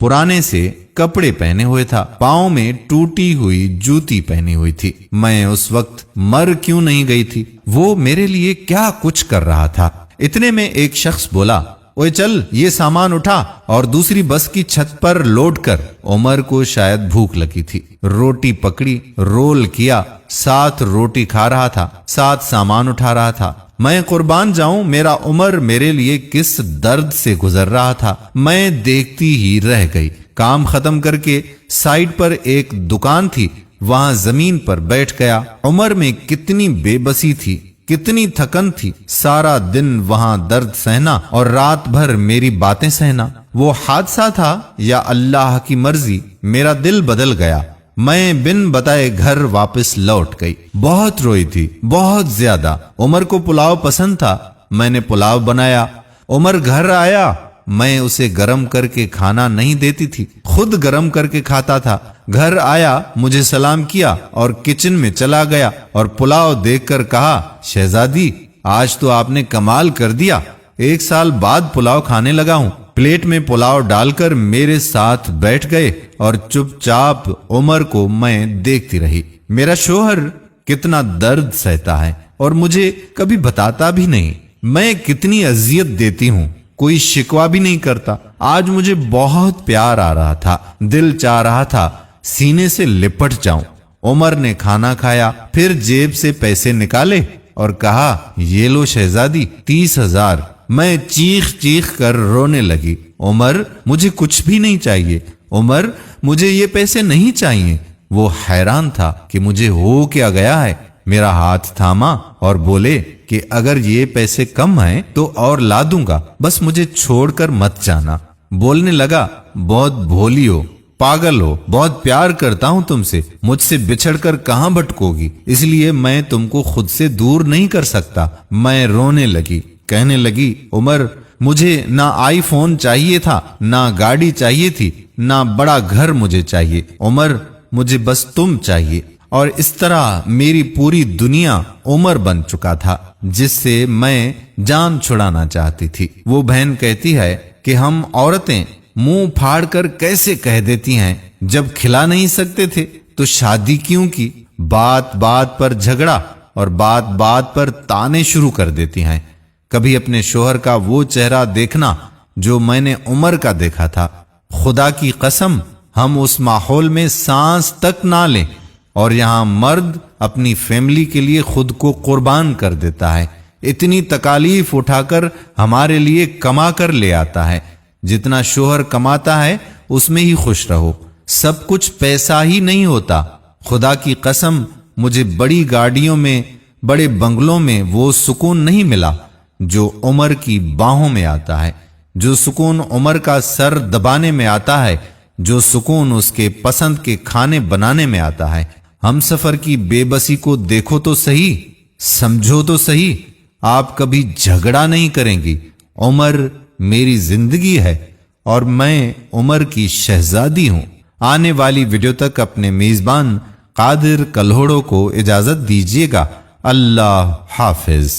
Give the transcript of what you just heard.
पुराने से कपड़े पहने हुए था, पाँव में टूटी हुई जूती पहनी हुई थी। मैं उस वक्त मर क्यों नहीं गई थी? वो मेरे लिए क्या कुछ कर रहा था। इतने में एक शख्स बोला, ओए चल ये सामान उठा और दूसरी बस की छत पर लोड कर। उमर को शायद भूख लगी थी, रोटी पकड़ी, रोल किया, 7 रोटी खा रहा था, 7 सामान उठा रहा था। मैं कुर्बान जाऊं, मेरा उमर मेरे लिए किस दर्द से गुजर रहा था। मैं देखती ही रह गई। काम खत्म करके साइड पर एक दुकान थी, वहां जमीन पर बैठ गया। उमर में कितनी बेबसी थी, कितनी थकन थी। सारा दिन वहां दर्द सहना और रात भर मेरी बातें सहना। वो हादसा था या अल्लाह की मर्जी, मेरा दिल बदल गया। मैं बिन बताए घर वापस लौट गई। बहुत रोई थी, बहुत ज्यादा। उमर को पुलाव पसंद था, मैंने पुलाव बनाया। उमर घर आया, मैं उसे गरम करके खाना नहीं देती थी, खुद गरम करके खाता था। घर आया, मुझे सलाम किया और किचन में चला गया और पुलाव देखकर कहा, शहजादी आज तो आपने कमाल कर दिया, 1 साल बाद पुलाव खाने लगा हूं। प्लेट में पुलाव डालकर मेरे साथ बैठ गए और चुपचाप उमर को मैं देखती रही। मेरा शोहर कितना दर्द सहता है और मुझे कभी बताता भी नहीं। मैं कितनी अजियत देती हूं, कोई शिकवा भी नहीं करता। आज मुझे बहुत प्यार आ रहा था, दिल चाह रहा था सीने से लिपट जाऊं। उमर ने खाना खाया, फिर जेब से पैसे निकाले और कहा, ये लो शहजादी 30,000। मैं चीख चीख कर रोने लगी। उमर मुझे कुछ भी नहीं चाहिए, उमर मुझे ये पैसे नहीं चाहिए। वो हैरान था कि मुझे हो क्या गया है। मेरा हाथ थामा और बोले कि अगर ये पैसे कम हैं तो और ला दूंगा, बस मुझे छोड़कर मत जाना। बोलने लगा, बहुत भोली हो, पागल हो, बहुत प्यार करता हूं तुमसे, मुझसे बिछड़कर कहां भटकोगी, इसलिए मैं तुमको खुद से दूर नहीं कर सकता। मैं रोने लगी, कहने लगी, उमर मुझे ना आईफोन चाहिए था, ना गाड़ी चाहिए थी, ना बड़ा घर मुझे चाहिए। उमर मुझे बस तुम चाहिए। और इस तरह मेरी पूरी दुनिया उमर बन चुका था, जिससे मैं जान छुड़ाना चाहती थी। वो बहन कहती है कि हम औरतें मुंह फाड़ कर कैसे कह देती हैं, जब खिला नहीं सकते थे तो शादी क्यों की। बात बात पर झगड़ा और बात बात पर ताने शुरू कर देती हैं। कभी अपने शोहर का वो चेहरा देखना जो मैंने उमर का देखा था। खुदा की कसम, हम उस माहौल में सांस तक ना लें। और यहां मर्द अपनी फैमिली के लिए खुद को कुर्बान कर देता है, इतनी तकालीफ उठाकर हमारे लिए कमा कर ले आता है। जितना शोहर कमाता है उसमें ही खुश रहो, सब कुछ पैसा ही नहीं होता। खुदा की कसम, मुझे बड़ी गाड़ियों में, बड़े बंगलों में वो सुकून नहीं मिला जो उमर की बाहों में आता है, जो सुकून उमर का सर दबाने में आता है, जो सुकून उसके पसंद के खाने बनाने में आता है। हम सफर की बेबसी को देखो तो सही, समझो तो सही। आप कभी झगड़ा नहीं करेंगी। उमर मेरी जिंदगी है और मैं उमर की शहजादी हूं। आने वाली वीडियो तक अपने मेजबान कादिर कल्होड़ो को इजाजत दीजिएगा। अल्लाह हाफिज।